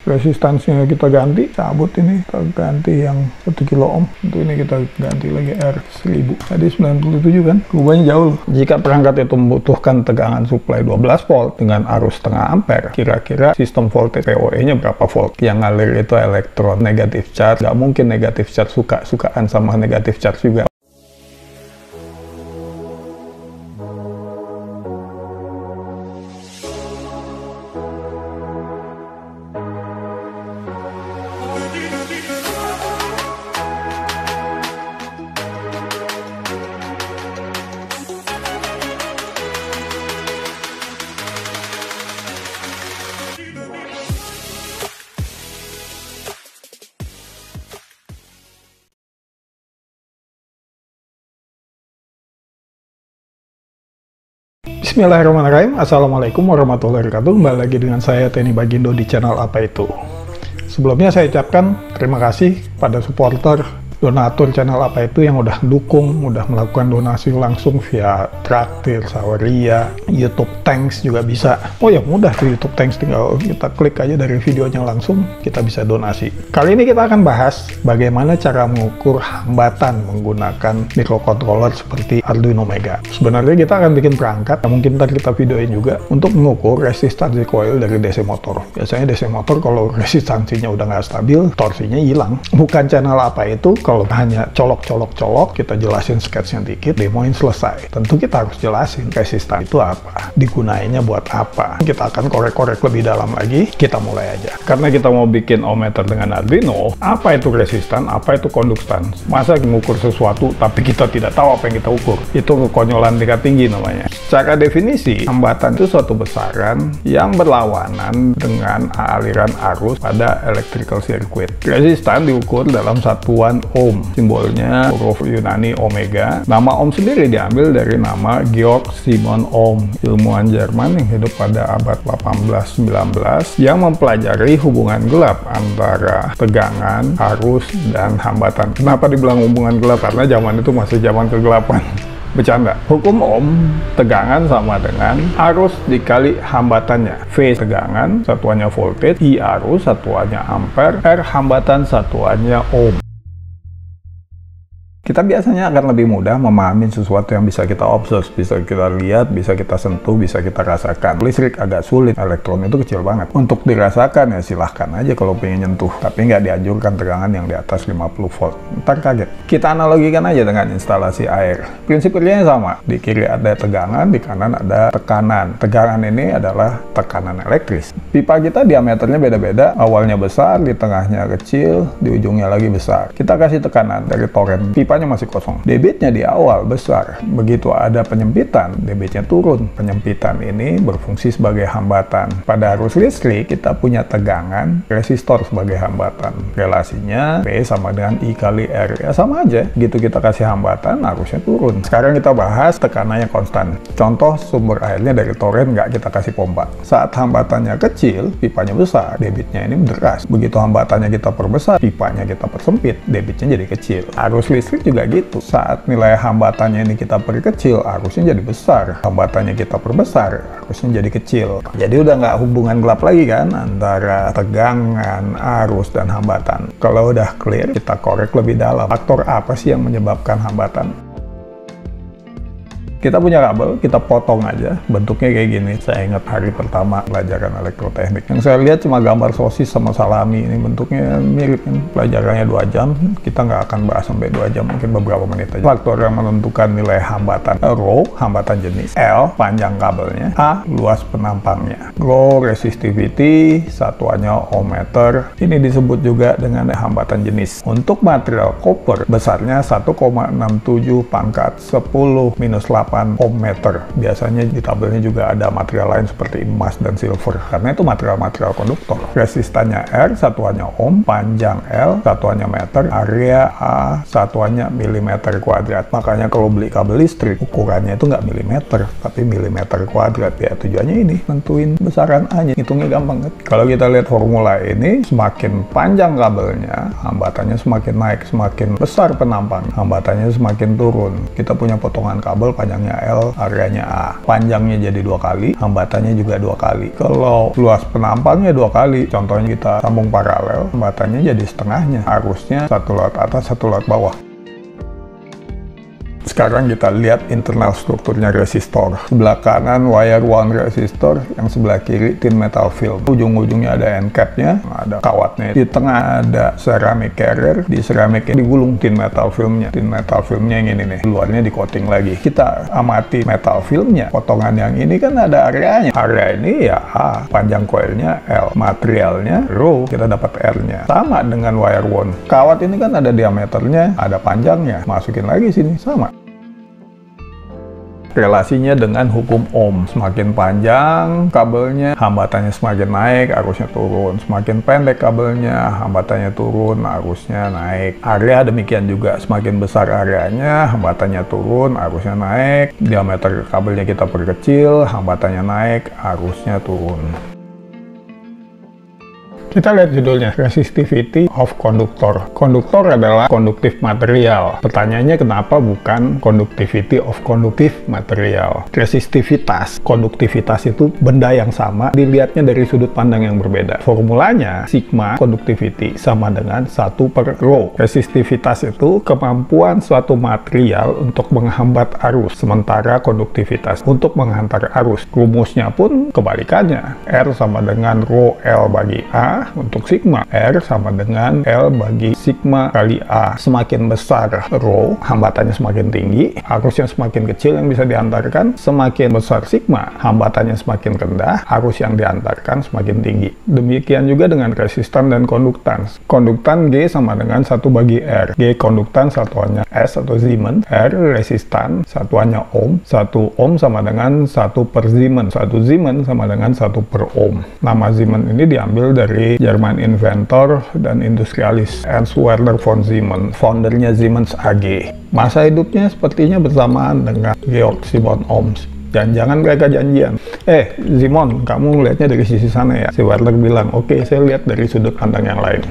Resistansinya kita ganti, cabut ini, kita ganti yang 1 kilo ohm. Untuk ini kita ganti lagi R1000. Tadi 97 kan, rubahnya jauh loh. Jika perangkat itu membutuhkan tegangan supply 12 volt dengan arus setengah ampere, kira-kira sistem voltage PoE-nya berapa volt? Yang ngalir itu elektron negatif charge. Nggak mungkin negatif charge suka-sukaan sama negatif charge juga. Bismillahirrahmanirrahim. Assalamualaikum warahmatullahi wabarakatuh. Kembali lagi dengan saya Teni Bagindo di channel Apa Itu. Sebelumnya saya ucapkan terima kasih pada supporter, donatur channel Apa Itu yang udah dukung, udah melakukan donasi langsung via Traktir, Saweria, YouTube Thanks juga bisa. Oh ya, mudah tuh YouTube Thanks, tinggal kita klik aja dari videonya langsung kita bisa donasi. Kali ini kita akan bahas bagaimana cara mengukur hambatan menggunakan microcontroller seperti Arduino Mega. Sebenarnya kita akan bikin perangkat, mungkin ntar kita videoin juga, untuk mengukur resistansi coil dari DC motor. Biasanya DC motor kalau resistansinya udah nggak stabil, torsinya hilang. Bukan channel Apa Itu kalau hanya colok-colok, kita jelasin sketsnya dikit, demoin selesai. Tentu kita harus jelasin resistan itu apa, digunainnya buat apa. Kita akan korek-korek lebih dalam lagi. Kita mulai aja. Karena kita mau bikin ohmmeter dengan Arduino, apa itu resistan, apa itu konduktan. Masa mengukur sesuatu tapi kita tidak tahu apa yang kita ukur? Itu kekonyolan tingkat tinggi namanya. Secara definisi, hambatan itu suatu besaran yang berlawanan dengan aliran arus pada electrical circuit. Resistan diukur dalam satuan ohm, simbolnya huruf Yunani omega. Nama ohm sendiri diambil dari nama Georg Simon Ohm, ilmuwan Jerman yang hidup pada abad 18-19 yang mempelajari hubungan gelap antara tegangan, arus, dan hambatan. Kenapa dibilang hubungan gelap? Karena zaman itu masih zaman kegelapan. Bercanda. Hukum Ohm, tegangan sama dengan arus dikali hambatannya. V tegangan, satuannya voltage, I arus, satuannya ampere, R hambatan, satuannya ohm. Kita biasanya akan lebih mudah memahami sesuatu yang bisa kita observe, bisa kita lihat, bisa kita sentuh, bisa kita rasakan. Listrik agak sulit, elektron itu kecil banget. Untuk dirasakan ya silahkan aja kalau pengen nyentuh, tapi nggak dianjurkan tegangan yang di atas 50 volt. Ntar kaget. Kita analogikan aja dengan instalasi air. Prinsip kerjanya sama. Di kiri ada tegangan, di kanan ada tekanan. Tegangan ini adalah tekanan elektris. Pipa kita diameternya beda-beda, awalnya besar, di tengahnya kecil, di ujungnya lagi besar. Kita kasih tekanan dari toren pipa masih kosong. Debitnya di awal besar. Begitu ada penyempitan, debitnya turun. Penyempitan ini berfungsi sebagai hambatan. Pada arus listrik, kita punya tegangan, resistor sebagai hambatan. Relasinya P sama dengan I kali R. Ya sama aja. Gitu kita kasih hambatan, arusnya turun. Sekarang kita bahas tekanannya konstan. Contoh sumber airnya dari toren, nggak kita kasih pompa. Saat hambatannya kecil, pipanya besar, debitnya ini deras. Begitu hambatannya kita perbesar, pipanya kita persempit, debitnya jadi kecil. Arus listrik juga gitu. Saat nilai hambatannya ini kita perkecil, arusnya jadi besar. Hambatannya kita perbesar, arusnya jadi kecil. Jadi udah nggak hubungan gelap lagi kan antara tegangan, arus, dan hambatan. Kalau udah clear, kita korek lebih dalam. Faktor apa sih yang menyebabkan hambatan? Kita punya kabel, kita potong aja, bentuknya kayak gini. Saya ingat hari pertama pelajaran elektroteknik. Yang saya lihat cuma gambar sosis sama salami. Ini bentuknya mirip kan. Pelajarannya 2 jam, kita nggak akan bahas sampai 2 jam, mungkin beberapa menit aja. Faktor yang menentukan nilai hambatan. Rho, hambatan jenis. L, panjang kabelnya. A, luas penampangnya. Rho, resistivity, satuannya ohmmeter. Ini disebut juga dengan hambatan jenis. Untuk material copper, besarnya 1,67 pangkat 10 minus 8 ohmmeter. Biasanya di tabelnya juga ada material lain seperti emas dan silver, karena itu material-material konduktor. Resistannya R, satuannya ohm, panjang L, satuannya meter, area A, satuannya milimeter kuadrat. Makanya kalau beli kabel listrik, ukurannya itu nggak milimeter, tapi milimeter kuadrat. Ya tujuannya ini, nentuin besaran A-nya. Hitungnya gampang kan? Kalau kita lihat formula ini, semakin panjang kabelnya, hambatannya semakin naik, semakin besar penampang, hambatannya semakin turun. Kita punya potongan kabel panjang panjangnya L, areanya A. Panjangnya jadi 2 kali, hambatannya juga 2 kali. Kalau luas penampangnya 2 kali, contohnya kita sambung paralel, hambatannya jadi setengahnya. Arusnya satu lewat atas, satu lewat bawah. Sekarang kita lihat internal strukturnya resistor. Sebelah kanan wire wound resistor, yang sebelah kiri tin metal film. Ujung-ujungnya ada end cap-nya, ada kawatnya. Di tengah ada ceramic carrier, di ceramicnya digulung tin metal filmnya. Tin metal filmnya yang ini nih, luarnya di coating lagi. Kita amati metal filmnya, potongan yang ini kan ada areanya. Area ini ya A, panjang coilnya L, materialnya rho, kita dapat R-nya. Sama dengan wire wound. Kawat ini kan ada diameternya, ada panjangnya. Masukin lagi sini, sama. Relasinya dengan hukum Ohm. Semakin panjang kabelnya, hambatannya semakin naik, arusnya turun. Semakin pendek kabelnya, hambatannya turun, arusnya naik. Area demikian juga. Semakin besar areanya, hambatannya turun, arusnya naik. Diameter kabelnya kita perkecil, hambatannya naik, arusnya turun. Kita lihat judulnya, Resistivity of Conductor. Konduktor adalah konduktif material. Pertanyaannya kenapa bukan Conductivity of Conductive Material? Resistivitas, konduktivitas itu benda yang sama, dilihatnya dari sudut pandang yang berbeda. Formulanya, sigma conductivity sama dengan 1/ρ. Resistivitas itu kemampuan suatu material untuk menghambat arus, sementara konduktivitas untuk menghantar arus. Rumusnya pun kebalikannya. R sama dengan ρ L bagi A, untuk sigma. R sama dengan L bagi sigma kali A. Semakin besar rho, hambatannya semakin tinggi, arusnya semakin kecil yang bisa diantarkan. Semakin besar sigma, hambatannya semakin rendah, arus yang diantarkan semakin tinggi. Demikian juga dengan resistan dan konduktan. Konduktan G sama dengan 1 bagi R. G konduktan satuannya S atau Siemens, R resistan satuannya Ohm. 1 Ohm sama dengan 1/Siemens. 1 Siemens sama dengan 1/Ohm. Nama Siemens ini diambil dari Jerman inventor dan industrialis Ernst Werner von Siemens, foundernya Siemens AG. Masa hidupnya sepertinya bersamaan dengan Georg Simon Ohm. Jangan-jangan mereka janjian. Simon, kamu ngeliatnya dari sisi sana ya? Si Werner bilang, oke, saya lihat dari sudut pandang yang lain.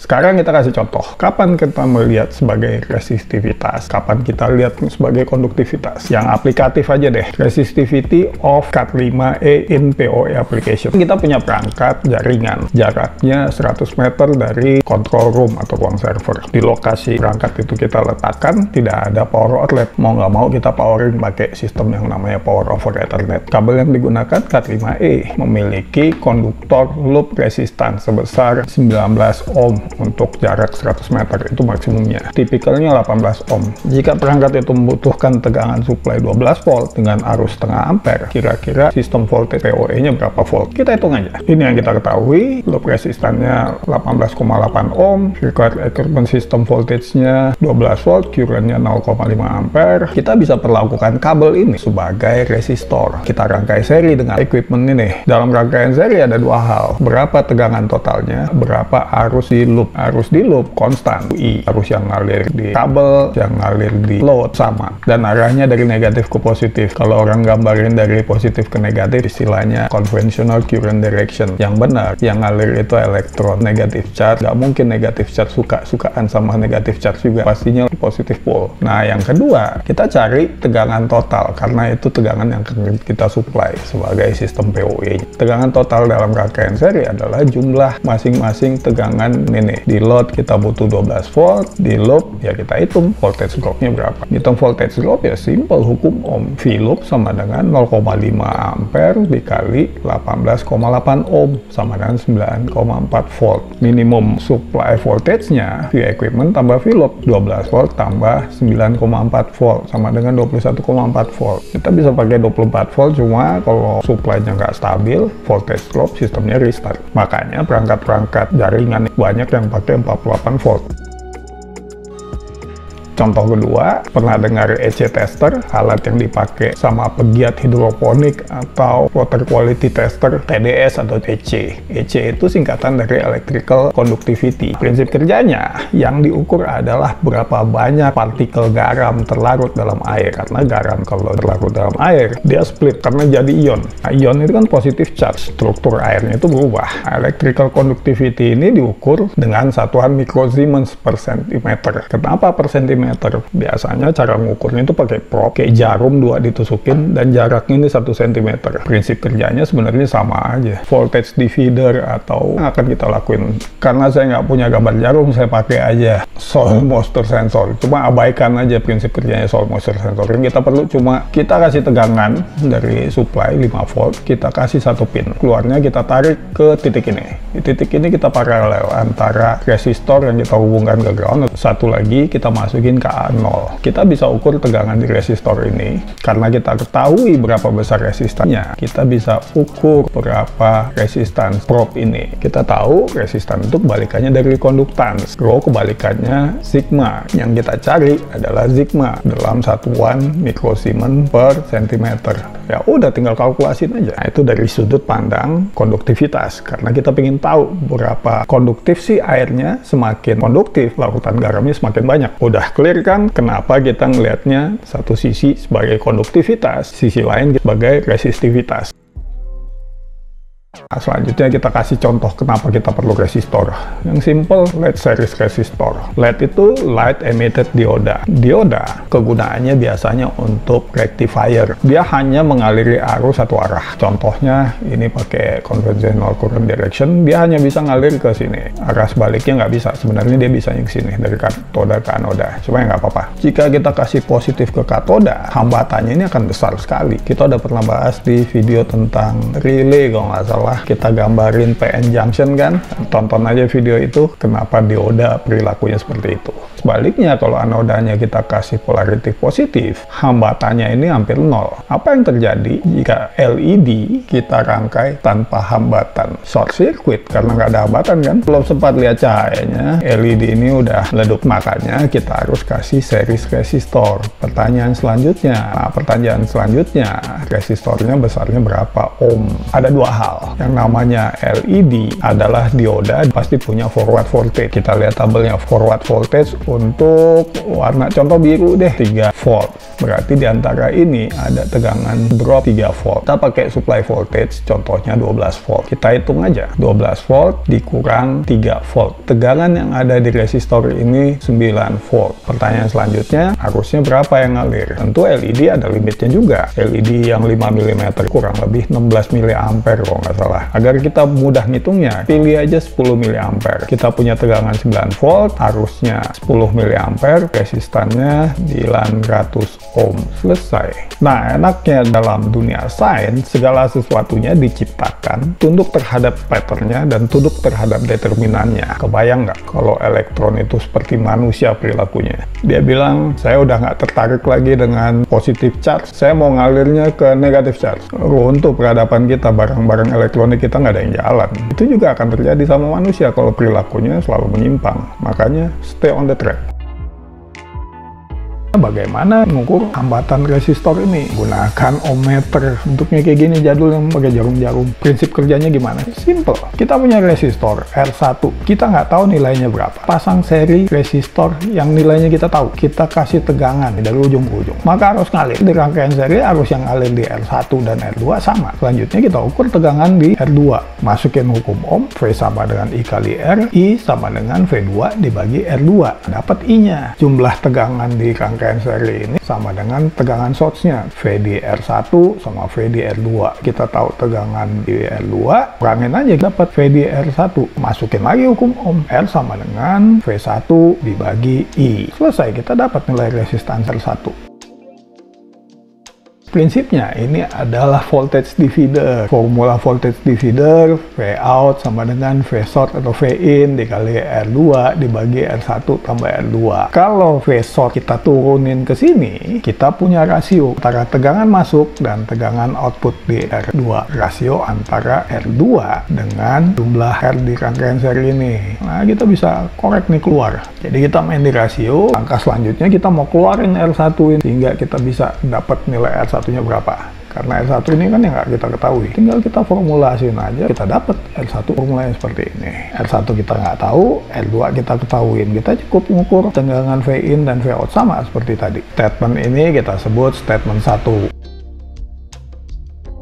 Sekarang kita kasih contoh, kapan kita melihat sebagai resistivitas, kapan kita lihat sebagai konduktivitas. Yang aplikatif aja deh, resistivity of Cat5e in PoE application. Kita punya perangkat jaringan, jaraknya 100 meter dari control room atau ruang server. Di lokasi perangkat itu kita letakkan, tidak ada power outlet. Mau nggak mau kita powering pakai sistem yang namanya power over Ethernet. Kabel yang digunakan Cat5e memiliki konduktor loop resistan sebesar 19 ohm. Untuk jarak 100 meter itu maksimumnya. Tipikalnya 18 ohm. Jika perangkat itu membutuhkan tegangan supply 12 volt dengan arus setengah ampere, kira-kira sistem voltage PoE-nya berapa volt? Kita hitung aja. Ini yang kita ketahui, loop resistannya 18,8 ohm, required equipment system voltage-nya 12 volt, current-nya 0,5 ampere. Kita bisa perlakukan kabel ini sebagai resistor. Kita rangkai seri dengan equipment ini. Dalam rangkaian seri ada dua hal. Berapa tegangan totalnya, berapa arus di loop. Arus di loop konstan, I. Arus yang ngalir di kabel, yang ngalir di load sama. Dan arahnya dari negatif ke positif. Kalau orang gambarin dari positif ke negatif, istilahnya conventional current direction. Yang benar, yang ngalir itu elektron. Negatif charge, nggak mungkin negatif charge suka-sukaan sama negatif charge juga. Pastinya positif pole. Nah, yang kedua, kita cari tegangan total. Karena itu tegangan yang kita supply sebagai sistem PoE. Tegangan total dalam rangkaian seri adalah jumlah masing-masing tegangan ini. Di load kita butuh 12 volt, di loop ya kita hitung voltage drop-nya berapa. Hitung voltage drop ya simple, hukum Ohm. V loop sama dengan 0,5 ampere dikali 18,8 ohm sama dengan 9,4 volt. Minimum supply voltage-nya V equipment tambah V loop 12 volt tambah 9,4 volt sama dengan 21,4 volt. Kita bisa pakai 24 volt, cuma kalau supply-nya nggak stabil, voltage drop sistemnya restart. Makanya perangkat-perangkat jaringan banyak yang pakai 48 volt. Contoh kedua, pernah dengar EC tester, alat yang dipakai sama pegiat hidroponik atau water quality tester, TDS atau EC. EC itu singkatan dari electrical conductivity. Prinsip kerjanya yang diukur adalah berapa banyak partikel garam terlarut dalam air. Karena garam kalau terlarut dalam air, dia split karena jadi ion. Nah, ion itu kan positive charge, struktur airnya itu berubah. Electrical conductivity ini diukur dengan satuan mikrosiemens per sentimeter. Kenapa per sentimeter? meter. Biasanya cara ngukurnya itu pakai probe, kayak jarum 2 ditusukin dan jaraknya ini 1 cm. Prinsip kerjanya sebenarnya sama aja. Voltage divider atau yang akan kita lakuin. Karena saya nggak punya gambar jarum, saya pakai aja soil moisture sensor. Cuma abaikan aja prinsip kerjanya soil moisture sensor. Yang kita perlu cuma kita kasih tegangan dari supply 5 volt, kita kasih 1 pin. Keluarnya kita tarik ke titik ini. Di titik ini kita paralel antara resistor yang kita hubungkan ke ground, satu lagi kita masukin ke A0. Kita bisa ukur tegangan di resistor ini karena kita ketahui berapa besar resistannya. Kita bisa ukur berapa resistan probe ini. Kita tahu resistan itu kebalikannya dari konduktans. Rho kebalikannya sigma. Yang kita cari adalah sigma dalam satuan mikrosiemens per sentimeter. Ya udah tinggal kalkulasin aja. Nah, itu dari sudut pandang konduktivitas. Karena kita ingin tahu berapa konduktif sih airnya, semakin konduktif larutan garamnya semakin banyak. Udah clear kan kenapa kita ngelihatnya satu sisi sebagai konduktivitas, sisi lain sebagai resistivitas. Nah, selanjutnya kita kasih contoh kenapa kita perlu resistor. Yang simple, LED series resistor. LED itu light emitted dioda. Dioda kegunaannya biasanya untuk rectifier. Dia hanya mengaliri arus satu arah. Contohnya ini pakai conventional current direction, dia hanya bisa ngalir ke sini. Arah sebaliknya nggak bisa. Sebenarnya dia bisa ke sini dari katoda ke anoda. Cuma nggak apa-apa. Jika kita kasih positif ke katoda, hambatannya ini akan besar sekali. Kita udah pernah bahas di video tentang relay kalau nggak salah. Kita gambarin PN junction kan, tonton aja video itu kenapa dioda perilakunya seperti itu. Sebaliknya kalau anodanya kita kasih polarity positif, hambatannya ini hampir nol. Apa yang terjadi jika LED kita rangkai tanpa hambatan? Short circuit karena nggak ada hambatan kan, belum sempat lihat cahayanya, LED ini udah leduk. Makanya kita harus kasih series resistor. Pertanyaan selanjutnya, resistornya besarnya berapa ohm? Ada dua hal. Yang namanya LED adalah dioda pasti punya forward voltage. Kita lihat tabelnya, forward voltage untuk warna contoh biru deh 3 volt. Berarti di antara ini ada tegangan drop 3 volt. Kita pakai supply voltage contohnya 12 volt. Kita hitung aja 12 volt dikurang 3 volt. Tegangan yang ada di resistor ini 9 volt. Pertanyaan selanjutnya, arusnya berapa yang ngalir? Tentu LED ada limitnya juga. LED yang 5 mm kurang lebih 16 mA kalau nggak salah. Agar kita mudah ngitungnya, pilih aja 10 mA. Kita punya tegangan 9 volt, arusnya 10 mA, resistannya 900 ohm. Selesai. Nah, enaknya dalam dunia sains, segala sesuatunya diciptakan tunduk terhadap patternnya dan tunduk terhadap determinannya. Kebayang nggak kalau elektron itu seperti manusia perilakunya? Dia bilang, saya udah nggak tertarik lagi dengan positive charge, saya mau ngalirnya ke negative charge. Untuk peradaban kita, barang-barang elektronik kita nggak ada yang jalan. Itu juga akan terjadi sama manusia kalau perilakunya selalu menyimpang. Makanya stay on the track. Bagaimana mengukur hambatan resistor ini? Gunakan ohmmeter. Bentuknya kayak gini, jadul yang pakai jarum-jarum. Prinsip kerjanya gimana? Simple. Kita punya resistor R1. Kita nggak tahu nilainya berapa. Pasang seri resistor yang nilainya kita tahu. Kita kasih tegangan dari ujung ke ujung. Maka arus ngalir. Di rangkaian seri, arus yang ngalir di R1 dan R2 sama. Selanjutnya kita ukur tegangan di R2. Masukin hukum Ohm. V sama dengan I kali R. I sama dengan V2 dibagi R2. Dapat I-nya. Jumlah tegangan di rangkaian seri ini sama dengan tegangan source-nya. V di R1 sama V di R2. Kita tahu tegangan di R2, kurangin aja dapat V di R1. Masukin lagi hukum Ohm. R sama dengan V1 dibagi I. Selesai, kita dapat nilai resistance R1. Prinsipnya ini adalah voltage divider. Formula voltage divider, V out sama dengan V short atau V in dikali R2 dibagi R1 tambah R2. Kalau V short kita turunin ke sini, kita punya rasio antara tegangan masuk dan tegangan output di R2. Rasio antara R2 dengan jumlah R di rangkaian seri ini. Nah, kita bisa korek nih keluar. Jadi kita main di rasio, langkah selanjutnya kita mau keluarin R1 ini, sehingga kita bisa dapat nilai R1-nya berapa. Karena R1 ini kan yang nggak kita ketahui. Tinggal kita formulasiin aja, kita dapat R1 formulanya seperti ini. R1 kita nggak tahu, R2 kita ketahuin. Kita cukup mengukur tegangan V in dan V out sama seperti tadi. Statement ini kita sebut statement 1.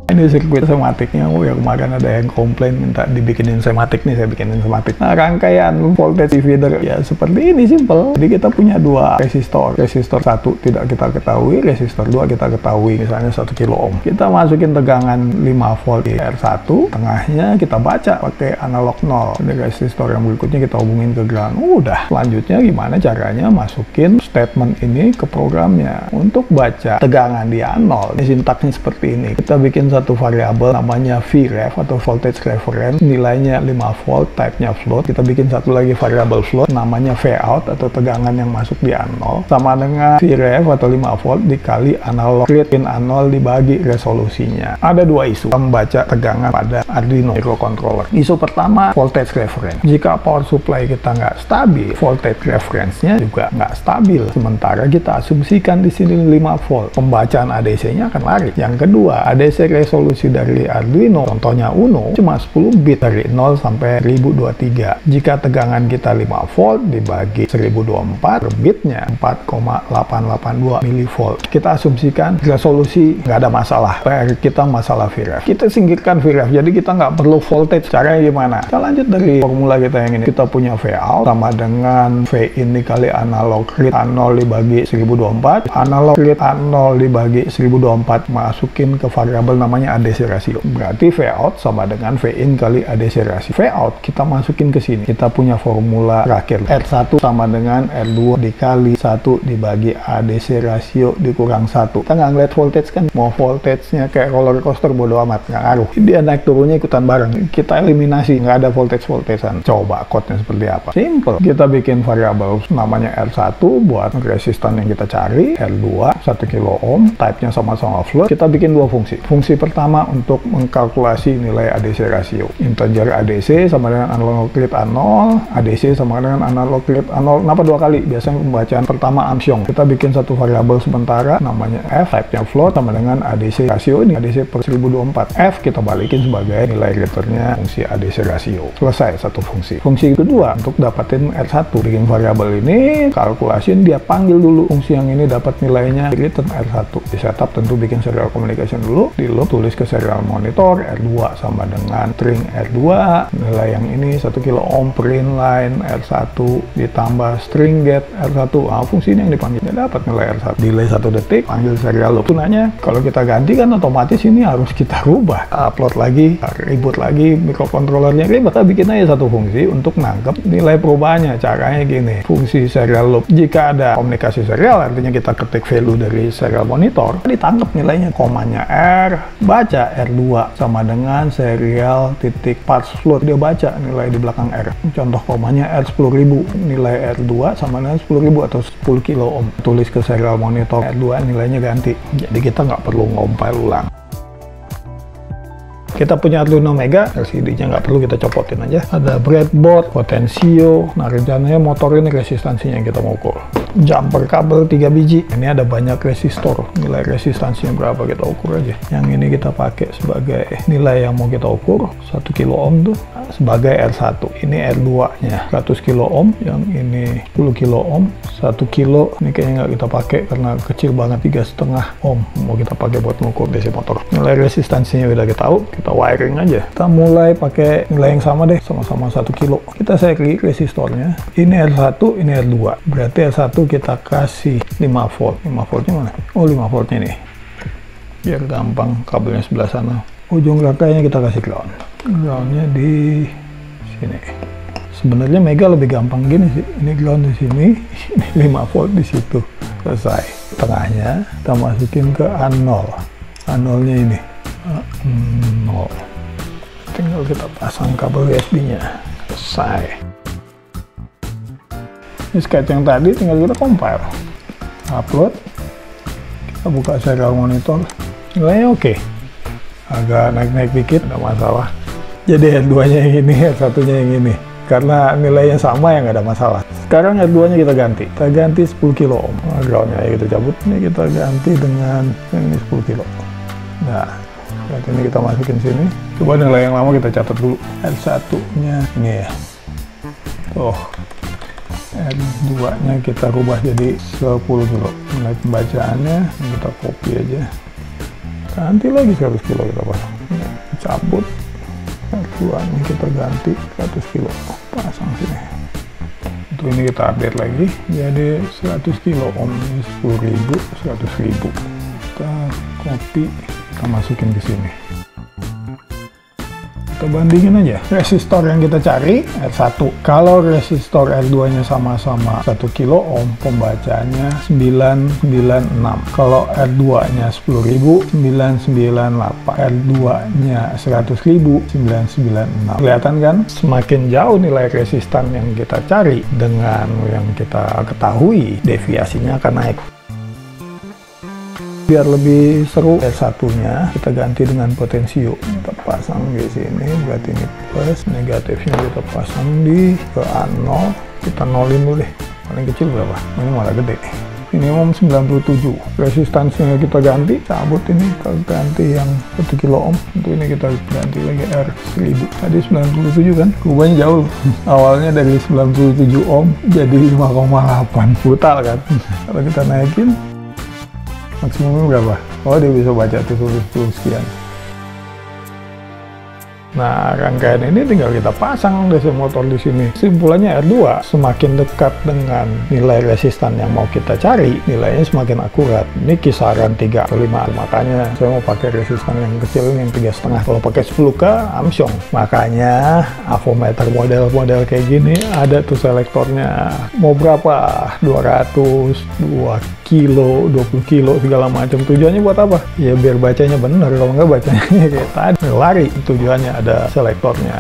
Ini sirkuit sematiknya, ya kemarin ada yang komplain minta dibikinin sematik nih, saya bikinin sematik. Nah, rangkaian voltage divider ya seperti ini, simple. Jadi kita punya dua resistor. Resistor 1 tidak kita ketahui, resistor 2 kita ketahui, misalnya 1 kilo ohm. Kita masukin tegangan 5 volt di R1, tengahnya kita baca pakai analog 0. Di resistor yang berikutnya kita hubungin ke ground. Udah. Selanjutnya gimana caranya masukin statement ini ke programnya. Untuk baca tegangan di A0, ini sintaksnya seperti ini. Kita bikin satu variabel namanya Vref atau voltage reference, nilainya 5 volt, type-nya float. Kita bikin satu lagi variabel float namanya Vout atau tegangan yang masuk di A0, sama dengan Vref atau 5 volt dikali analog read in A0 dibagi resolusinya. Ada dua isu membaca tegangan pada Arduino microcontroller. Isu pertama, voltage reference. Jika power supply kita nggak stabil, voltage reference-nya juga nggak stabil. Sementara kita asumsikan di sini 5 volt, pembacaan ADC-nya akan lari. Yang kedua, ADC resolusi dari Arduino, contohnya Uno, cuma 10 bit dari 0 sampai 1023. Jika tegangan kita 5 volt dibagi 1024, per bitnya 4,882 milivolt. Kita asumsikan resolusi nggak ada masalah. PR kita masalah Vref. Kita singkirkan Vref, jadi kita nggak perlu voltage. Caranya gimana? Kita lanjut dari formula kita yang ini. Kita punya Vout sama dengan V ini kali analog read A0 dibagi 1024. Analog read A0 dibagi 1024 masukin ke variabel namanya ADC ratio. Berarti Vout sama dengan Vin kali ADC ratio. Vout kita masukin ke sini. Kita punya formula terakhir. R1 sama dengan R2 dikali 1 dibagi ADC ratio dikurang 1. Kita nggak ngeliat voltage kan? Mau voltage-nya kayak roller coaster bodo amat, nggak ngaruh. Dia naik turunnya ikutan bareng. Kita eliminasi, nggak ada voltage-voltagean. Coba code-nya seperti apa? Simple. Kita bikin variabel namanya R1 buat resistan yang kita cari. R2 1 kilo ohm, type-nya sama-sama float. Kita bikin dua fungsi. Fungsi pertama untuk mengkalkulasi nilai ADC ratio. Integer ADC sama dengan analog read A0, ADC sama dengan analog read A0. Kenapa dua kali? Biasanya pembacaan pertama amsyong. Kita bikin satu variabel sementara namanya F, type-nya float sama dengan ADC ratio ini ADC per 1024. F kita balikin sebagai nilai return-nya fungsi ADC ratio. Selesai satu fungsi. Fungsi kedua untuk dapatin R1, bikin variabel ini, kalkulasiin, dia panggil dulu fungsi yang ini dapat nilainya return R1. Di setup tentu bikin serial communication dulu, di loop tulis ke serial monitor R2 sama dengan string R2, nilai yang ini 1 kilo ohm print line R1 ditambah string get R1. Nah, fungsi ini yang dipanggil, dia dapat nilai R1. Delay 1 detik, panggil serial loop. Tunanya kalau kita ganti kan otomatis ini harus kita rubah, upload lagi, reboot lagi microcontrollernya, kita bikin aja satu fungsi untuk nangkep nilai perubahannya. Caranya gini, fungsi serial loop, jika ada komunikasi serial artinya kita ketik value dari serial monitor, ditangkap nilainya, komanya R, baca R2 sama dengan serial titik parse float, dia baca nilai di belakang R. Contoh komanya R 10.000, nilai R2 sama dengan 10.000 atau 10 kilo ohm. Tulis ke serial monitor R2, nilainya ganti. Jadi kita nggak perlu ngompil ulang. Kita punya Arduino Mega, LCD-nya nggak perlu kita copotin aja. Ada breadboard, potensio. Nah, rencananya motor ini resistansinya yang kita mau ukur. Jumper kabel 3 biji. Ini ada banyak resistor. Nilai resistansinya berapa kita ukur aja. Yang ini kita pakai sebagai nilai yang mau kita ukur. 1 kilo ohm tuh sebagai R1. Ini R2-nya 100 kilo ohm. Yang ini 10 kilo ohm. 1 kilo ini kayaknya nggak kita pakai karena kecil banget, 3,5 ohm. Mau kita pakai buat mengukur DC motor. Nilai resistansinya udah kita tahu. Kita wiring aja. Kita mulai pakai nilai yang sama deh, sama-sama 1 kilo. Kita seri resistornya. Ini R1, ini R2. Berarti R1 kita kasih 5 volt. 5 voltnya mana? Oh, 5 voltnya nih. Biar gampang, kabelnya sebelah sana. Ujung rangkainya kita kasih ground. Groundnya di sini. Sebenarnya Mega lebih gampang gini sih. Ini ground di sini, ini 5 volt di situ. Selesai. Tengahnya kita masukin ke A0. A0-nya ini. 0. Tinggal kita pasang kabel USB-nya. Selesai. Ini sketch yang tadi tinggal kita compile. Upload. Kita buka serial monitor. Nilainya oke. Agak naik-naik dikit, ada masalah. Jadi R2-nya yang ini, R1-nya yang ini. Karena nilainya sama ya nggak ada masalah. Sekarang R2-nya kita ganti. Kita ganti 10 kilo ohm. Nah, ground-nya kita cabut. Ini kita ganti dengan yang ini 10 kilo. Nah, berarti ini kita masukin sini. Coba nilai yang lama kita catat dulu. R1-nya ini ya. Oh, R2-nya kita rubah jadi 10 kilo. Nilai pembacaannya kita copy aja. ganti lagi 100 kilo kita pasang, cabut R2 nya kita ganti 100 kilo, pasang sini. Untuk ini kita update lagi jadi 100 kilo ohm, ini 10.000, 100.000. Kita copy, kita masukin ke sini. Kita bandingin aja resistor yang kita cari R1. Kalau resistor R2 nya sama-sama 1 kilo ohm, pembacanya 996. Kalau R2 nya 10.000, 998. R2 nya 100.000, 996. Kelihatan kan? Semakin jauh nilai resistan yang kita cari dengan yang kita ketahui, deviasinya akan naik. Biar lebih seru, R1-nya kita ganti dengan potensio. Kita pasang di sini, berarti ini plus, negatifnya kita pasang di ke A0. Kita nolin dulu deh. Paling kecil berapa? Ini malah gede. Minimum 97. Resistansinya kita ganti, cabut ini, kita ganti yang 1 kilo ohm. Untuk ini kita ganti lagi R1000. Tadi 97 kan? Rubahnya jauh. Awalnya dari 97 ohm jadi 5,8. Brutal kan? Kalau kita naikin, maksimumnya berapa? Oh, dia bisa baca tulis sekian. Nah, rangkaian ini tinggal kita pasang DC motor di sini. Simpulannya R2 semakin dekat dengan nilai resistan yang mau kita cari, nilainya semakin akurat. Ini kisaran 3 atau 5. Makanya saya mau pakai resistan yang kecil ini, yang 3,5. Kalau pakai 10K, amsyong. Makanya avometer model-model kayak gini ada tuh selektornya. Mau berapa? 200, 2 kilo, 20 kilo, segala macam. Tujuannya buat apa? Ya biar bacanya bener. Kalau nggak bacanya kayak tadi, lari. Tujuannya ada selektornya.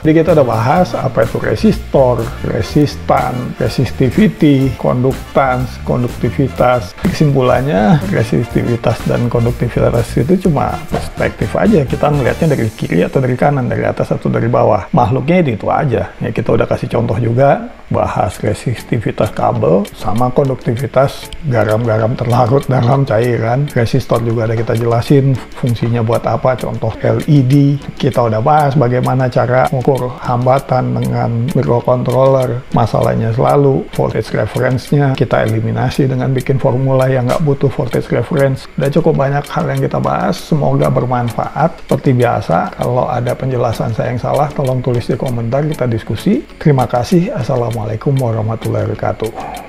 Jadi kita udah bahas apa itu resistor, resistan, resistivity, konduktans, konduktivitas. Kesimpulannya, resistivitas dan konduktivitas itu cuma perspektif aja. Kita ngelihatnya dari kiri atau dari kanan, dari atas atau dari bawah. Makhluknya itu aja. Ya kita udah kasih contoh juga, bahas resistivitas kabel sama konduktivitas garam-garam terlarut dalam cairan. Resistor juga ada kita jelasin fungsinya buat apa, contoh LED. Kita udah bahas bagaimana cara mengukur hambatan dengan microcontroller. Masalahnya selalu voltage reference-nya kita eliminasi dengan bikin formula yang nggak butuh voltage reference. Udah cukup banyak hal yang kita bahas, semoga bermanfaat. Seperti biasa, kalau ada penjelasan saya yang salah, tolong tulis di komentar, kita diskusi. Terima kasih. Assalamualaikum warahmatullahi wabarakatuh.